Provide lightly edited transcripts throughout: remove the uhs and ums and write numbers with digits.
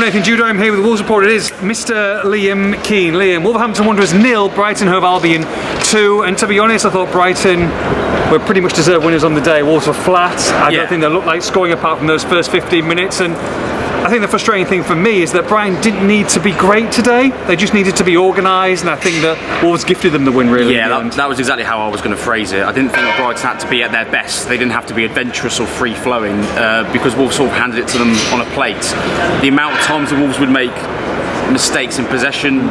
Nathan Judo. I'm here with the Wolves Report. It is Mr. Liam Keane. Liam, Wolverhampton Wanderers 0, Brighton Hove Albion 2. And to be honest, I thought Brighton were pretty much deserved winners on the day. Wolves were flat. I don't think they looked like scoring apart from those first 15 minutes. And I think the frustrating thing for me is that Brighton didn't need to be great today. They just needed to be organised, and I think that Wolves gifted them the win, really. Yeah, that was exactly how I was going to phrase it. I didn't think Brighton had to be at their best. They didn't have to be adventurous or free-flowing because Wolves sort of handed it to them on a plate. The amount of times the Wolves would make mistakes in possession,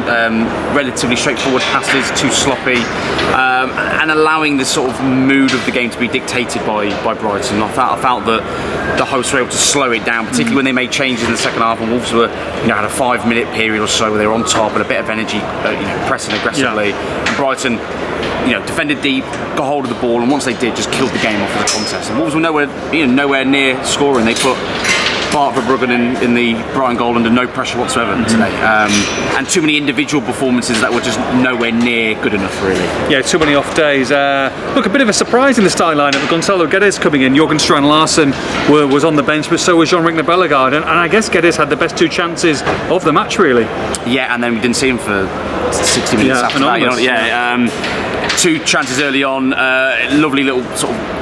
relatively straightforward passes, too sloppy, and allowing the sort of mood of the game to be dictated by Brighton. I felt that the hosts were able to slow it down, particularly when they made changes in the second half, and Wolves were, had a 5-minute period or so where they were on top and a bit of energy, pressing aggressively. And Brighton, defended deep, got hold of the ball, and once they did, just killed the game off of the contest. And Wolves were nowhere near scoring. They put Bart Verbruggen in the Brighton goal under no pressure whatsoever today, and too many individual performances that were just nowhere near good enough, really. Yeah, too many off days. Look, a bit of a surprise in the starting lineup with Gonzalo Guedes coming in. Jorgen Strand Larsen was on the bench, but so was Jean-Rick Bellegarde, and I guess Guedes had the best 2 chances of the match, really. Yeah, and then we didn't see him for 60 minutes after that. 2 chances early on, lovely little sort of.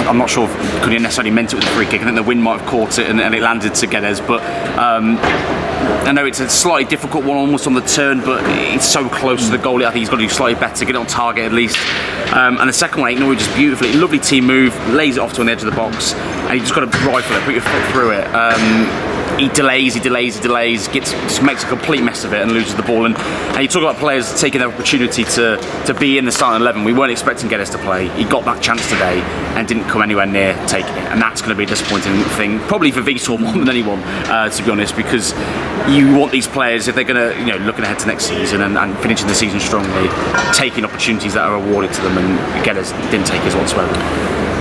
I'm not sure if Cunha necessarily meant it with the free kick. I think the wind might have caught it and it landed to Guedes, but I know it's a slightly difficult one, almost on the turn, but it's so close to the goal. I think he's got to do slightly better, get it on target at least. And the second one, ignored just beautifully. Lovely team move, lays it off to on the edge of the box, and you just got to rifle it, put your foot through it. He delays, just makes a complete mess of it and loses the ball. And you talk about players taking their opportunity to be in the starting 11. We weren't expecting Guedes to play. He got that chance today and didn't come anywhere near taking it. And that's going to be a disappointing thing, probably for Vitor more than anyone, to be honest, because you want these players, if they're going to, looking ahead to next season and finishing the season strongly, taking opportunities that are awarded to them, and Guedes didn't take his whatsoever.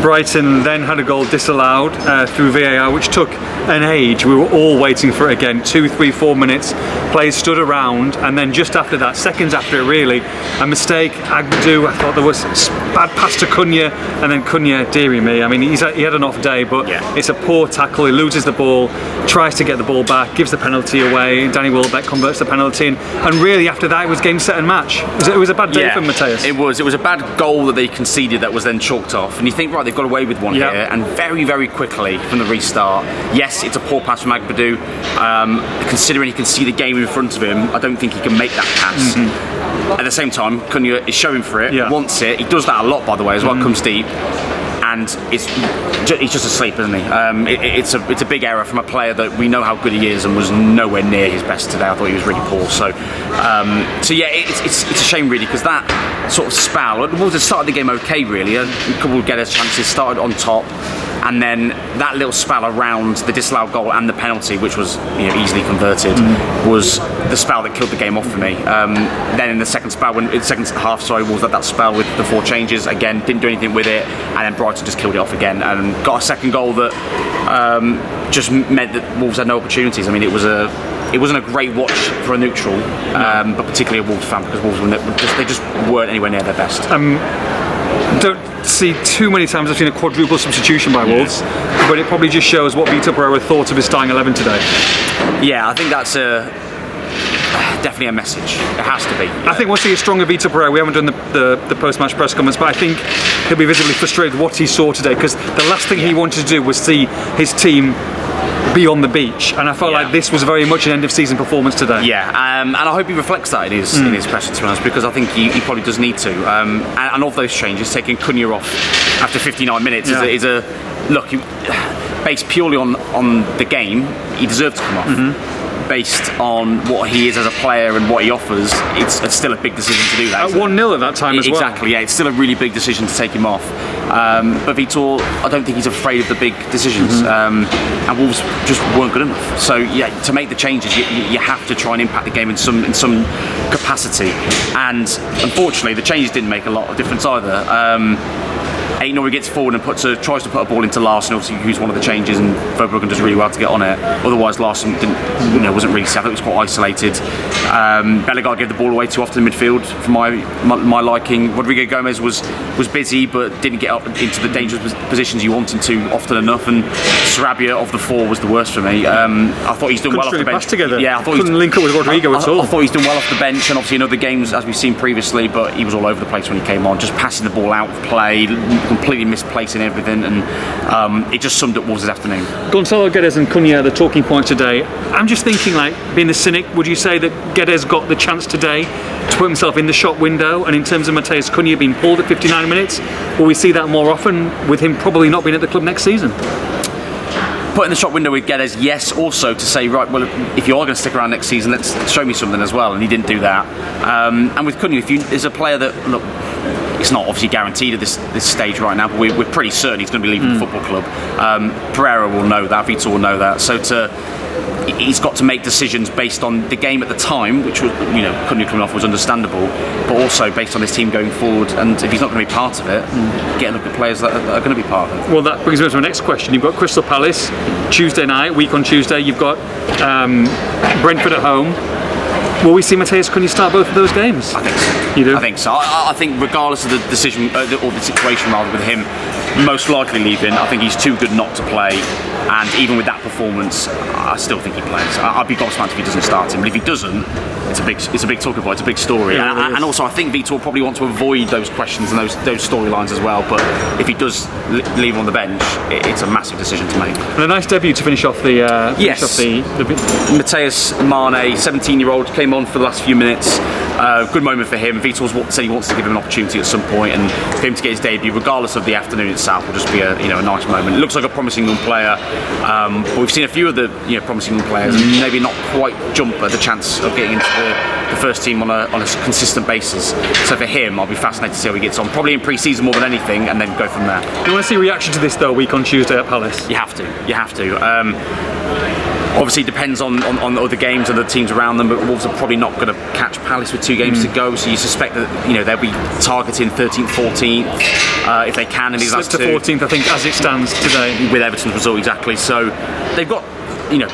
Brighton then had a goal disallowed through VAR, which took an age. We were all waiting for it again. 2, 3, 4 minutes. Players stood around, and then just after that, seconds after it really, a mistake. Agbadou, I thought there was bad pass to Cunha, and then Cunha, dearie me. I mean, he had an off day, but it's a poor tackle. He loses the ball, tries to get the ball back, gives the penalty away. Danny Welbeck converts the penalty, and really after that, it was game, set, and match. It was a bad day for Mateus. It was a bad goal that they conceded that was then chalked off, and you think, right, they've got away with one here, and very, very quickly from the restart. Yes, it's a poor pass from Agbadou. Considering he can see the game in front of him, I don't think he can make that pass. At the same time, Cunha is showing for it, wants it. He does that a lot, by the way, as well. Comes deep, and he's just asleep, isn't he? It's a big error from a player that we know how good he is and was nowhere near his best today. I thought he was really poor. So it's a shame, really, because that sort of spell. Wolves started the game okay, really. A couple of Guedes chances, started on top. And then that little spell around the disallowed goal and the penalty, which was easily converted, was the spell that killed the game off for me. Then in the second half, Wolves had that spell with the 4 changes. Again, didn't do anything with it, and then Brighton just killed it off again and got a second goal that just meant that Wolves had no opportunities. I mean, it wasn't a great watch for a neutral, but particularly a Wolves fan, because Wolves they just weren't anywhere near their best. Don't see too many times I've seen a quadruple substitution by Wolves, but it probably just shows what Vitor Pereira thought of his starting 11 today. Yeah, I think that's definitely a message. It has to be. I think we'll see a stronger Vitor Pereira. We haven't done the post-match press comments, but I think he'll be visibly frustrated with what he saw today, because the last thing he wanted to do was see his team be on the beach, and I felt like this was very much an end-of-season performance today. And I hope he reflects that in his press, to be honest, because I think he probably does need to. And of those changes, taking Cunha off after 59 minutes is a look. Based purely on the game, he deserved to come off. Based on what he is as a player and what he offers, it's still a big decision to do that. At 1-0 at that time as well. Exactly, it's still a really big decision to take him off. But Vitor, I don't think he's afraid of the big decisions. And Wolves just weren't good enough. So to make the changes, you have to try and impact the game in some capacity. And unfortunately, the changes didn't make a lot of difference either. Aït-Nouri gets forward and tries to put a ball into Larson, obviously who's one of the changes, and Verbruggen does really well to get on it. Otherwise, Larson wasn't really set. I thought it was quite isolated. Bellegarde gave the ball away too often in midfield for my liking. Rodrigo Gomez was busy but didn't get up into the dangerous positions you want him to often enough, and Sarabia of the four was the worst for me. I thought he's done well off the bench. Together. Yeah, I thought couldn't link up with Rodrigo at all. I thought he's done well off the bench, and obviously in other games as we've seen previously, but he was all over the place when he came on, just passing the ball out of play, completely misplacing everything, and it just summed up Wolves' afternoon. Gonzalo Guedes and Cunha, the talking points today. I'm just thinking, like, being the cynic, would you say that Guedes got the chance today to put himself in the shop window, and in terms of Mateus Cunha being pulled at 59 minutes, will we see that more often with him probably not being at the club next season? Put in the shop window with Guedes, yes, also to say, right, well, if you are going to stick around next season, let's show me something as well, and he didn't do that. And with Cunha, there's a player that, look, it's not obviously guaranteed at this stage right now, but we're pretty certain he's going to be leaving the football club. Pereira will know that, Vitor will know that, so he's got to make decisions based on the game at the time, which was, Cunha coming off was understandable, but also based on his team going forward, and if he's not going to be part of it, get a look at players that are going to be part of it. Well, that brings me to my next question. You've got Crystal Palace Tuesday night, week on Tuesday. You've got Brentford at home. Will we see Mateus Cunha start both of those games? I think so. You do? I think so. I think regardless of the decision, or the situation rather, with him most likely leaving, I think he's too good not to play. And even with that performance, I still think he plays. I'd be gobsmacked if he doesn't start him. But if he doesn't, it's a big talking point. It's a big story. Yeah, and also, I think Vitor will probably want to avoid those questions and those storylines as well. But if he does leave him on the bench, it's a massive decision to make. And a nice debut to finish off the. Yes. Mateus Mane, 17-year-old, came on for the last few minutes. Good moment for him. Vitor said he wants to give him an opportunity at some point, and for him to get his debut, regardless of the afternoon itself, will just be a nice moment. It looks like a promising young player, but we've seen a few of the promising young players, and maybe not quite jump at the chance of getting into the first team on a consistent basis. So for him, I'll be fascinated to see how he gets on. Probably in pre-season more than anything, and then go from there. You want to see a reaction to this though? Week on Tuesday at Palace. You have to. Obviously, it depends on other games and the teams around them, but Wolves are probably not going to catch Palace with 2 games to go, so you suspect that they'll be targeting 13th, 14th if they can. And Slipped to 14th, I think, as it stands today. With Everton's result, exactly. So they've got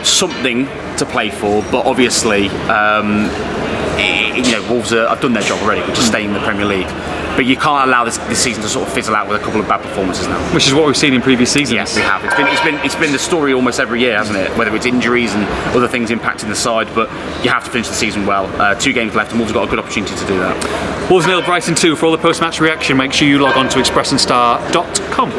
something to play for, but obviously, Wolves have done their job already, which is staying in the Premier League. But you can't allow this season to sort of fizzle out with a couple of bad performances now. Which is what we've seen in previous seasons. Yes, we have. It's been the story almost every year, hasn't it? Whether it's injuries and other things impacting the side, but you have to finish the season well. 2 games left, and Wolves have got a good opportunity to do that. Wolves 0, Brighton 2. For all the post-match reaction, make sure you log on to expressandstar.com.